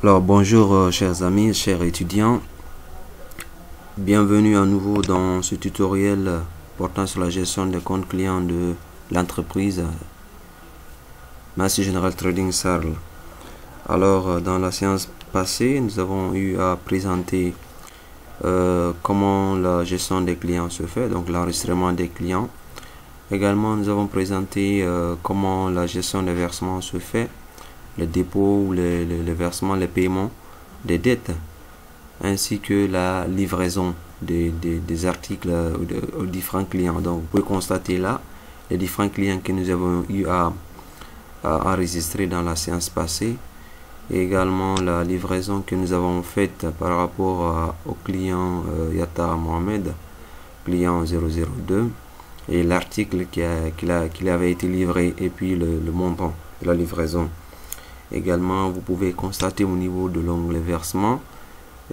Alors bonjour chers amis, chers étudiants, bienvenue à nouveau dans ce tutoriel portant sur la gestion des comptes clients de l'entreprise Massy General Trading Sarl. Alors dans la séance passée, nous avons eu à présenter comment la gestion des clients se fait, donc l'enregistrement des clients. Également nous avons présenté comment la gestion des versements se fait, les dépôts, les versements, les paiements des dettes, ainsi que la livraison des articles aux différents clients. Donc vous pouvez constater là les différents clients que nous avons eu à enregistrer dans la séance passée, et également la livraison que nous avons faite par rapport au client Yata Mohamed, client 002, et l'article qui avait été livré, et puis le montant de la livraison. Également, vous pouvez constater au niveau de l'onglet versement,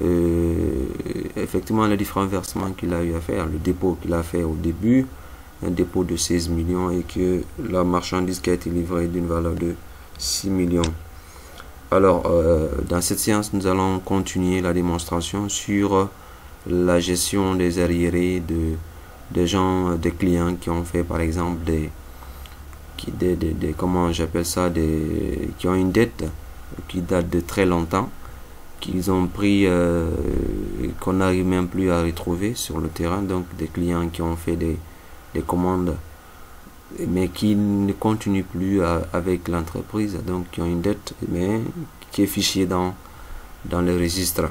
effectivement les différents versements qu'il a eu à faire, le dépôt qu'il a fait au début, un dépôt de 16 millions, et que la marchandise qui a été livrée d'une valeur de 6 millions. Alors, dans cette séance, nous allons continuer la démonstration sur la gestion des arriérés des gens, des clients qui ont fait par exemple comment j'appelle ça, qui ont une dette qui date de très longtemps, qu'ils ont pris, qu'on n'arrive même plus à retrouver sur le terrain. Donc des clients qui ont fait des commandes mais qui ne continuent plus avec l'entreprise, donc qui ont une dette mais qui est fichée dans le registre.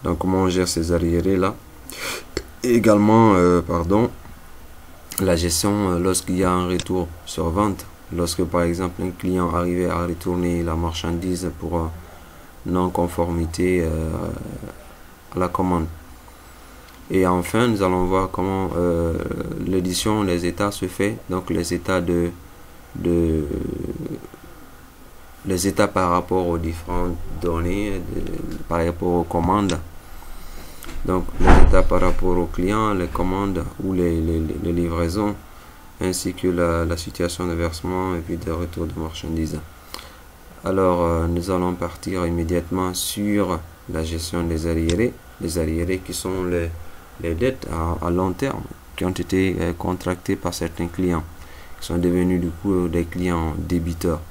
Donc comment on gère ces arriérés là. Et également la gestion lorsqu'il y a un retour sur vente, lorsque par exemple un client arrivait à retourner la marchandise pour non-conformité à la commande. Et enfin, nous allons voir comment l'édition des états se fait, donc les états les états par rapport aux différentes données, par rapport aux commandes. Donc les états par rapport aux clients, les commandes ou les livraisons, ainsi que la situation de versement et puis de retour de marchandises. Alors nous allons partir immédiatement sur la gestion des arriérés. Les arriérés qui sont les dettes à long terme qui ont été contractées par certains clients, qui sont devenus du coup des clients débiteurs.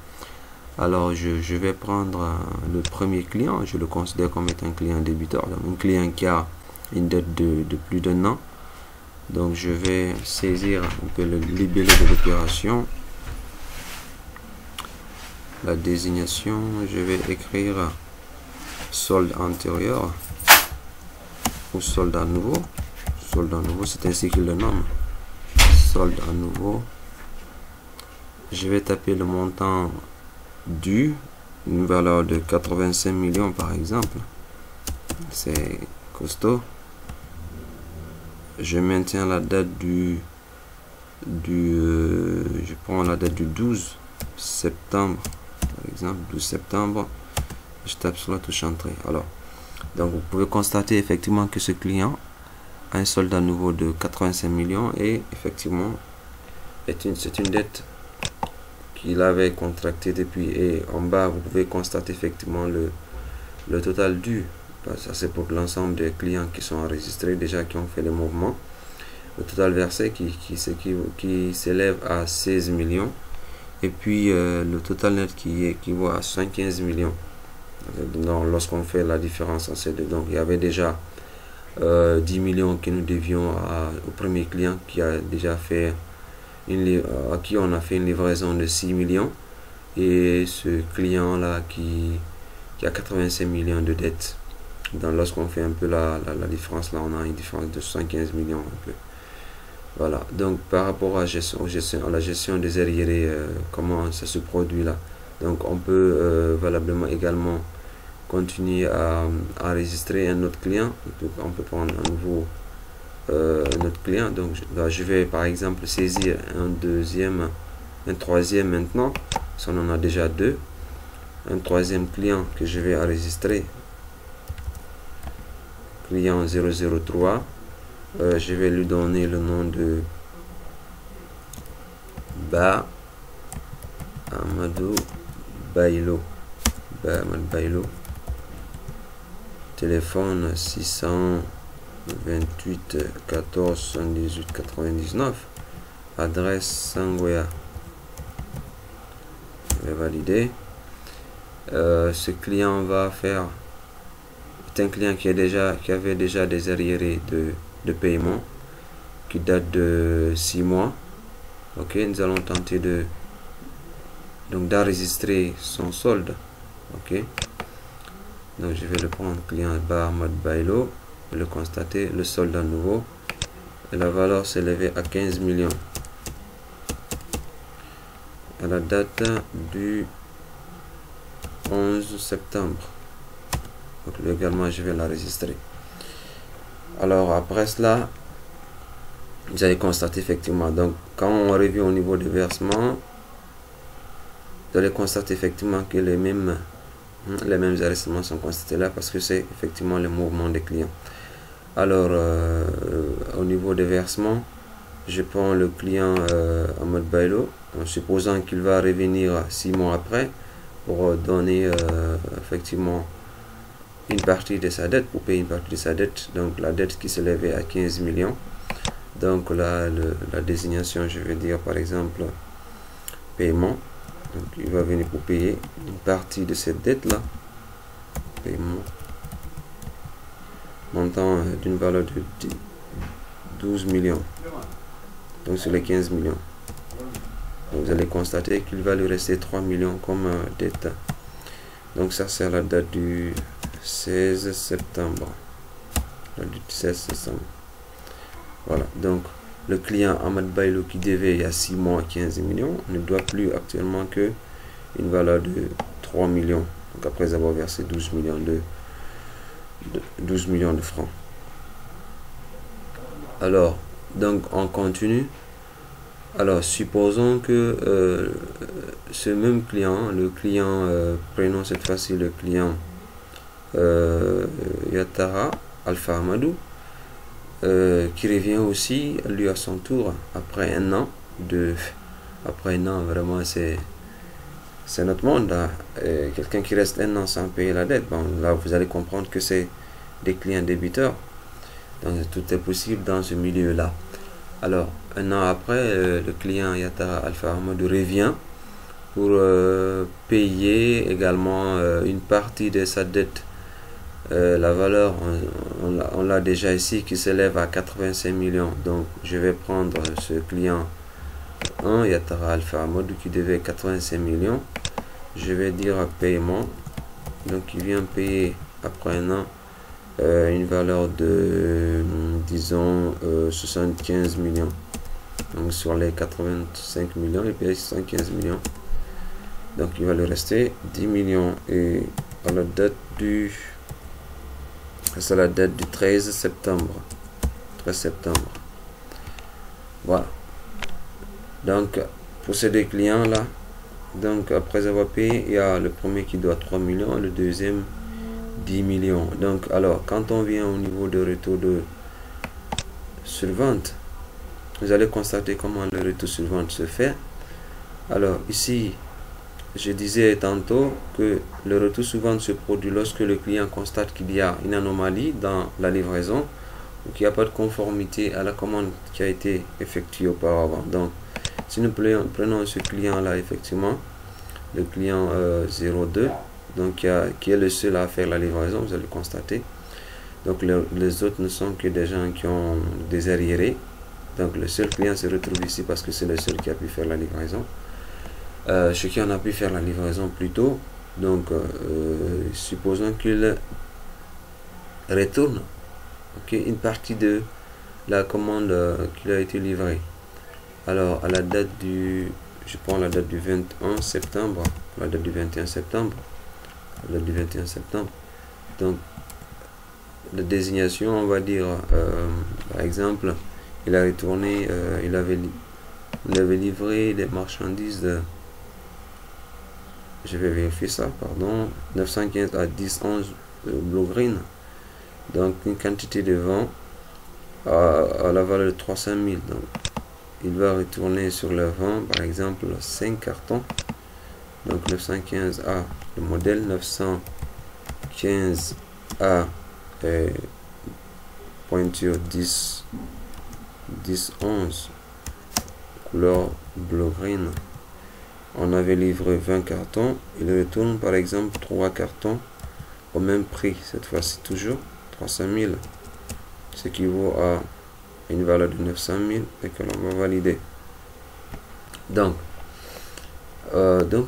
Alors je vais prendre le premier client, je le considère comme étant un client débiteur, donc un client qui a une dette de plus d'un an. Donc je vais saisir un peu le libellé de l'opération, la désignation, je vais écrire solde antérieur ou solde à nouveau. Solde à nouveau, c'est ainsi qu'il le nomme, solde à nouveau. Je vais taper le montant dû, une valeur de 85 millions par exemple, c'est costaud. Je maintiens la date je prends la date du 12 septembre par exemple, 12 septembre, je tape sur la touche entrée. Alors donc vous pouvez constater effectivement que ce client a un solde à nouveau de 85 millions, et effectivement c'est une dette qu'il avait contracté depuis. Et en bas vous pouvez constater effectivement le total dû. Ça c'est pour l'ensemble des clients qui sont enregistrés déjà, qui ont fait les mouvements. Le total versé qui s'élève à 16 millions, et puis le total net qui équivaut à 115 millions. Donc lorsqu'on fait la différence en ces deux, donc il y avait déjà 10 millions que nous devions au premier client qui a déjà fait à qui on a fait une livraison de 6 millions, et ce client là qui a 85 millions de dettes. Donc lorsqu'on fait un peu la différence, là on a une différence de 75 millions un peu. Voilà, donc par rapport à la gestion des arriérés, comment ça se produit là. Donc on peut valablement également continuer à enregistrer un autre client. On peut prendre à nouveau un autre client. Donc je vais par exemple saisir un troisième maintenant, si on en a déjà deux. Un troisième client que je vais enregistrer, client 003. Je vais lui donner le nom de Amadou Bailo. Amadou Bailo. téléphone 628 14 78 99, adresse Sangoya. Je vais valider. Ce client va faire, c'est un client qui avait déjà des arriérés de paiement qui date de 6 mois. Ok, nous allons tenter d'enregistrer son solde. Ok, donc je vais le prendre client bar mode Bailo, le constater, le solde à nouveau, et la valeur s'élevait à 15 millions à la date du 11 septembre. Donc également je vais l'enregistrer. Alors après cela, vous allez constater effectivement, donc quand on revient au niveau de versement, vous allez constater effectivement que les mêmes arrêtements sont constatés là, parce que c'est effectivement le mouvement des clients. Alors au niveau des versements, je prends le client en mode Bailo, en supposant qu'il va revenir 6 mois après pour donner effectivement une partie de sa dette, pour payer une partie de sa dette, donc la dette qui s'élevait à 15 millions. Donc là, la désignation, je vais dire par exemple paiement. Donc il va venir pour payer une partie de cette dette là. Paiement. Montant d'une valeur de 12 millions. Donc sur les 15 millions. Donc, vous allez constater qu'il va lui rester 3 millions comme dette. Donc ça c'est à la date du 16 septembre. La date du 16 septembre. Voilà, donc le client Ahmad Bailo qui devait il y a 6 mois 15 millions ne doit plus actuellement que une valeur de 3 millions. Donc après avoir versé 12 millions de francs. Alors, donc on continue. Alors, supposons que ce même client, le client, prenons cette fois-ci le client Yatara Alpha Amadou, qui revient aussi lui à son tour après un an vraiment c'est notre monde hein. Quelqu'un qui reste un an sans payer la dette, bon là vous allez comprendre que c'est des clients débiteurs, donc tout est possible dans ce milieu là. Alors un an après, le client Yatara Alpha Amadou revient pour payer également une partie de sa dette. La valeur, on l'a déjà ici, qui s'élève à 85 millions. Donc, je vais prendre ce client 1, Yatara Alpha Amadou, qui devait 85 millions. Je vais dire à paiement. Donc, il vient payer après un an une valeur de, disons, 75 millions. Donc, sur les 85 millions, il paye 75 millions. Donc, il va lui rester 10 millions. Et à la date du... C'est la date du 13 septembre. 13 septembre. Voilà. Donc, pour ces deux clients-là, donc après avoir payé, il y a le premier qui doit 3 millions, le deuxième 10 millions. Donc, alors, quand on vient au niveau de retour sur vente, vous allez constater comment le retour sur vente se fait. Alors, ici, je disais tantôt que le retour sur vente se produit lorsque le client constate qu'il y a une anomalie dans la livraison ou qu'il n'y a pas de conformité à la commande qui a été effectuée auparavant. Donc, si nous prenons ce client-là, effectivement, le client 02, donc qui est le seul à faire la livraison, vous allez constater. Donc, les autres ne sont que des gens qui ont des arriérés. Donc, le seul client se retrouve ici parce que c'est le seul qui a pu faire la livraison. Ce qui en a pu faire la livraison plus tôt, donc supposons qu'il retourne une partie de la commande qui a été livrée. Alors à la date du, je prends la date du 21 septembre, la date du 21 septembre, la date du 21 septembre. Donc la désignation, on va dire par exemple, il a retourné, il avait livré des marchandises de, je vais vérifier ça, pardon, 915 à 1011 Blue Green, donc une quantité de vent à la valeur de 300 000. Donc il va retourner sur le vent par exemple 5 cartons, donc 915A, le modèle 915A pointure 10 11 couleur bleu green, on avait livré 20 cartons, il retourne par exemple 3 cartons au même prix, cette fois-ci toujours 300 000, ce qui vaut à une valeur de 900 000 et que l'on va valider. Donc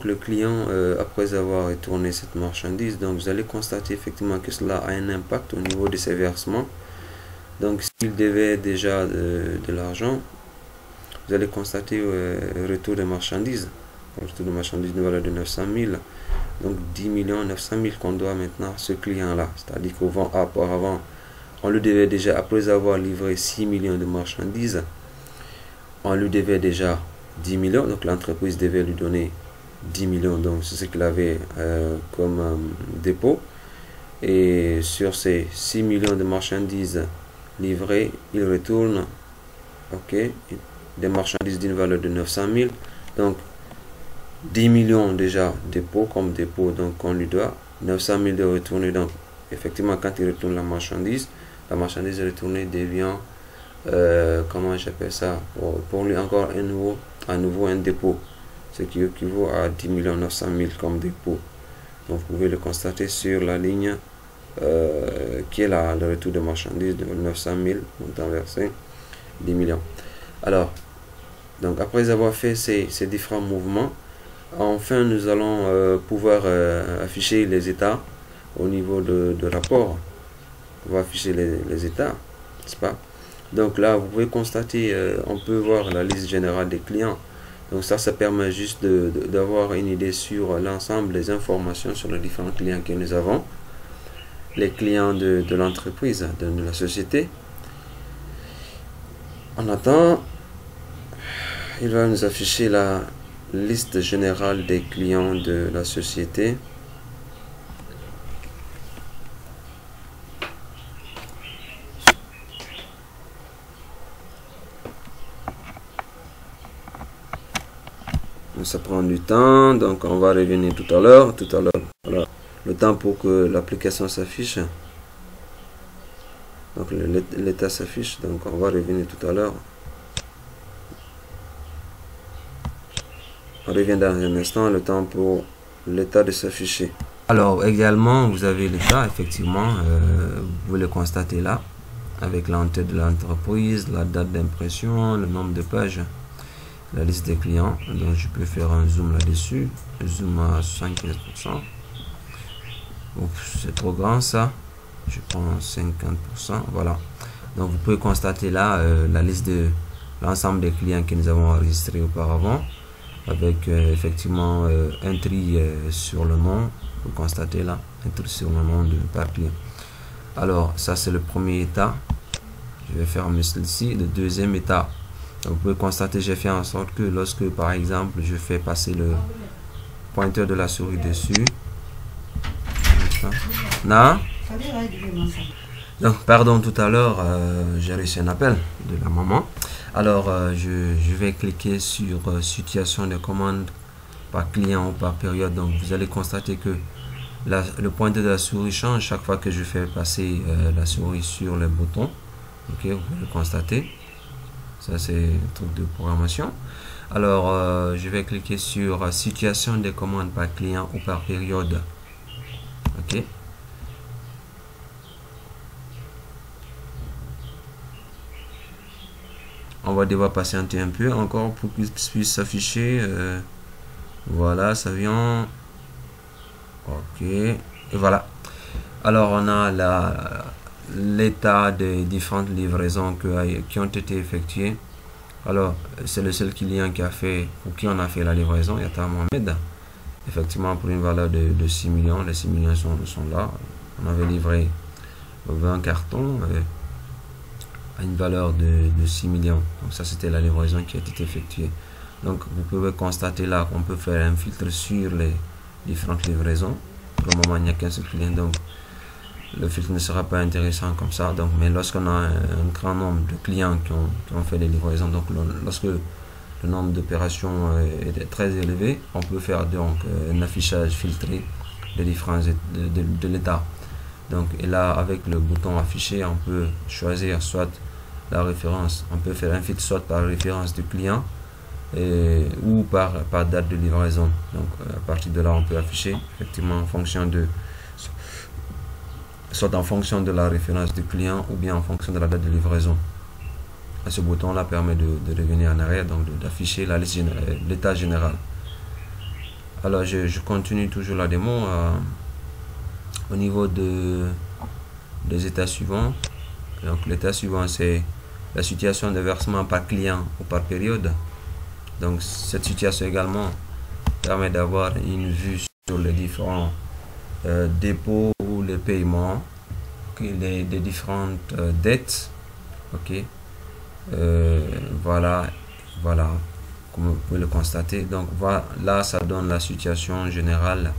le client, après avoir retourné cette marchandise, donc vous allez constater effectivement que cela a un impact au niveau de ses versements. Donc s'il devait déjà de l'argent, vous allez constater retour de marchandises. Retour de marchandises de valeur de 900 000. Donc 10 900 000 qu'on doit maintenant à ce client-là. C'est-à-dire qu'auparavant, on lui devait déjà, après avoir livré 6 millions de marchandises, on lui devait déjà 10 millions. Donc l'entreprise devait lui donner 10 millions. Donc c'est ce qu'il avait comme dépôt. Et sur ces 6 millions de marchandises livrées, il retourne des marchandises d'une valeur de 900 000. Donc 10 millions déjà dépôt comme dépôt, donc on lui doit 900 000 de retourner. Donc effectivement, quand il retourne la marchandise retournée devient comment j'appelle ça, pour lui encore à nouveau un dépôt, ce qui équivaut à 10 900 000 comme dépôt. Donc vous pouvez le constater sur la ligne qui est là, le retour de marchandises de 900 000 montant versé 10 millions. Alors donc après avoir fait ces différents mouvements, enfin nous allons pouvoir afficher les états au niveau de rapport. On va afficher les états, n'est-ce pas? Donc là vous pouvez constater, on peut voir la liste générale des clients. Donc ça permet juste d'avoir une idée sur l'ensemble des informations sur les différents clients que nous avons, les clients de l'entreprise, de la société. En attendant, il va nous afficher la liste générale des clients de la société. Ça prend du temps, donc on va revenir tout à l'heure. Voilà, le temps pour que l'application s'affiche. Donc l'état s'affiche, donc on va revenir tout à l'heure. On revient dans un instant, le temps pour l'état de s'afficher. Alors également vous avez l'état, effectivement, vous pouvez le constater là, avec l'entête de l'entreprise, la date d'impression, le nombre de pages, la liste des clients. Donc je peux faire un zoom là-dessus, zoom à 75%. C'est trop grand ça, je prends 50%, voilà. Donc vous pouvez constater là la liste de l'ensemble des clients que nous avons enregistrés auparavant, avec effectivement un tri sur le nom. Vous constatez là un tri sur le nom de par client. Alors ça c'est le premier état. Je vais faire ici le deuxième état. Donc, vous pouvez constater, j'ai fait en sorte que lorsque par exemple je fais passer le pointeur de la souris dessus, non, donc pardon, tout à l'heure j'ai reçu un appel de la maman. Alors je vais cliquer sur situation de commande par client ou par période. Donc vous allez constater que le pointeur de la souris change chaque fois que je fais passer la souris sur le bouton. Ok, vous pouvez le constater. Ça c'est un truc de programmation. Alors je vais cliquer sur situation de commande par client ou par période. Ok. On va devoir patienter un peu encore pour qu'il puisse s'afficher. Voilà, ça vient. Ok. Et voilà. Alors on a l'état des différentes livraisons qui ont été effectuées. Alors c'est le seul client qui a fait, pour qui on a fait la livraison, Yata Mohamed. Effectivement pour une valeur de 6 millions. Les 6 millions sont là. On avait livré 20 cartons à une valeur de 6 millions. Donc ça c'était la livraison qui a été effectuée. Donc vous pouvez constater là qu'on peut faire un filtre sur les différentes livraisons. Pour le moment il n'y a qu'un seul client, donc le filtre ne sera pas intéressant comme ça. Donc, mais lorsqu'on a un grand nombre de clients qui ont fait des livraisons, donc lorsque le nombre d'opérations est très élevé, on peut faire donc un affichage filtré des différents de l'état. Donc, et là, avec le bouton affiché, on peut choisir soit la référence, on peut faire un filtre soit par référence du client ou par date de livraison. Donc, à partir de là, on peut afficher effectivement en fonction de soit en fonction de la référence du client ou bien en fonction de la date de livraison. Et ce bouton là permet de revenir en arrière, donc d'afficher la liste l'état général. Alors je continue toujours la démo au niveau des états suivants. Donc l'état suivant, c'est la situation de versement par client ou par période. Donc cette situation également permet d'avoir une vue sur les différents dépôts ou les paiements, des différentes dettes. Ok, voilà, comme vous pouvez le constater. Donc voilà, là ça donne la situation générale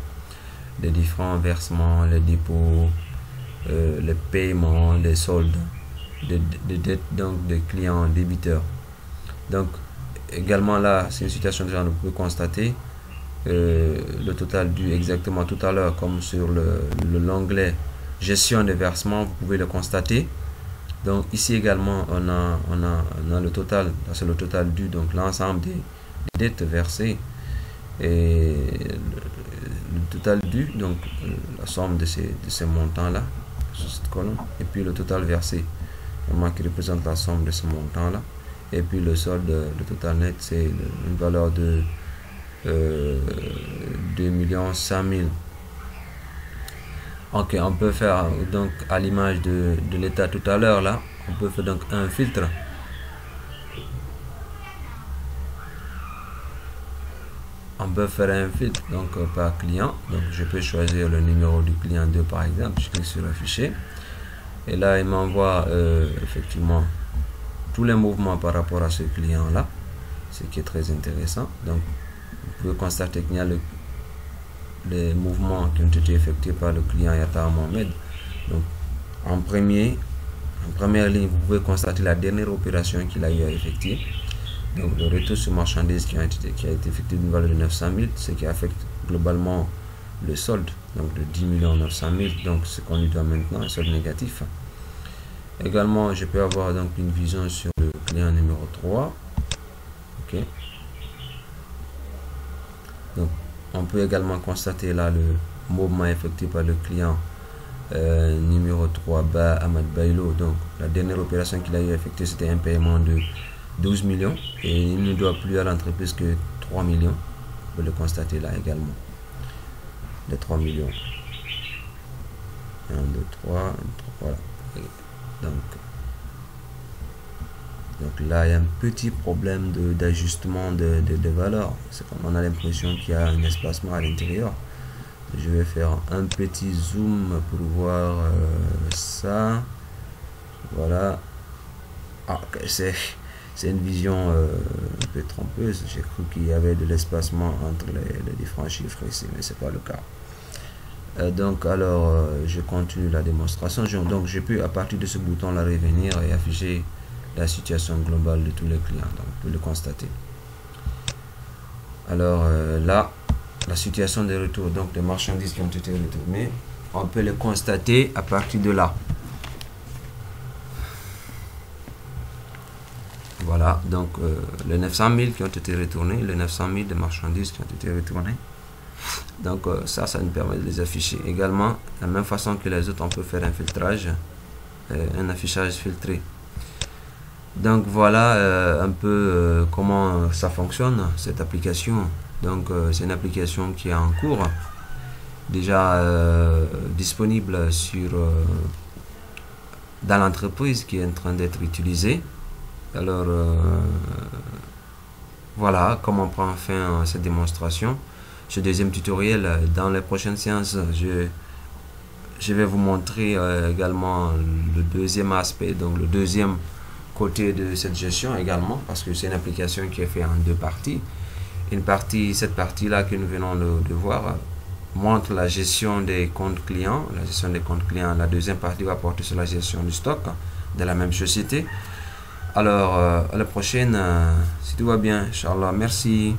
des différents versements, les dépôts, les paiements, les soldes, des dettes donc des clients débiteurs. Donc également là, c'est une situation déjà, vous pouvez constater le total dû exactement tout à l'heure, comme sur l'onglet gestion des versements, vous pouvez le constater. Donc ici également on a le total, c'est le total dû, donc l'ensemble des dettes versées et le total dû, donc la somme de ces montants là sur cette colonne, et puis le total versé vraiment qui représente la somme de ce montant là, et puis le solde, le total net, c'est une valeur de 2 100 000. Ok, on peut faire donc à l'image de l'état tout à l'heure là, on peut faire donc un filtre. On peut faire un filtre donc par client. Donc je peux choisir le numéro du client 2 par exemple. Je clique sur afficher et là il m'envoie effectivement tous les mouvements par rapport à ce client là, ce qui est très intéressant. Donc vous pouvez constater qu'il y a les mouvements qui ont été effectués par le client Yata Mohamed. Donc en première ligne, vous pouvez constater la dernière opération qu'il a eu à effectuer. Donc le retour sur marchandises qui a été effectué d'une valeur de 900 000, ce qui affecte globalement le solde, donc de 10 900 000, donc ce qu'on lui doit maintenant, un solde négatif. Également, je peux avoir donc une vision sur le client numéro 3. Ok. Donc on peut également constater là le mouvement effectué par le client numéro 3, Ahmed Bailo. Donc la dernière opération qu'il a eu effectuée, c'était un paiement de 12 millions et il ne doit plus à l'entreprise que 3 millions. Vous pouvez le constater là également, les 3 millions. 1, 2, 3, voilà. Donc là il y a un petit problème d'ajustement de valeur. C'est comme on a l'impression qu'il y a un espacement à l'intérieur. Je vais faire un petit zoom pour voir ça. Voilà. Ah, c'est une vision un peu trompeuse. J'ai cru qu'il y avait de l'espacement entre les différents chiffres ici, mais c'est pas le cas. Donc alors je continue la démonstration. Donc je peux à partir de ce bouton là revenir et afficher la situation globale de tous les clients. Donc vous pouvez le constater. Alors là, la situation des retours, donc des marchandises qui ont été retournées, on peut le constater à partir de là. Voilà, donc les 900 000 qui ont été retournés, les 900 000 de marchandises qui ont été retournées. Donc ça nous permet de les afficher. Également, de la même façon que les autres, on peut faire un filtrage, un affichage filtré. Donc voilà un peu comment ça fonctionne, cette application. Donc c'est une application qui est en cours, déjà disponible sur dans l'entreprise, qui est en train d'être utilisée. Alors voilà comment on prend fin à cette démonstration, ce deuxième tutoriel. Dans les prochaines séances, je vais vous montrer également le deuxième aspect, donc le deuxième côté de cette gestion également, parce que c'est une application qui est faite en deux parties. Une partie, cette partie là que nous venons de voir, montre la gestion des comptes clients, la gestion des comptes clients. La deuxième partie va porter sur la gestion du stock de la même société. Alors à la prochaine, si tout va bien, Inch'Allah. Merci.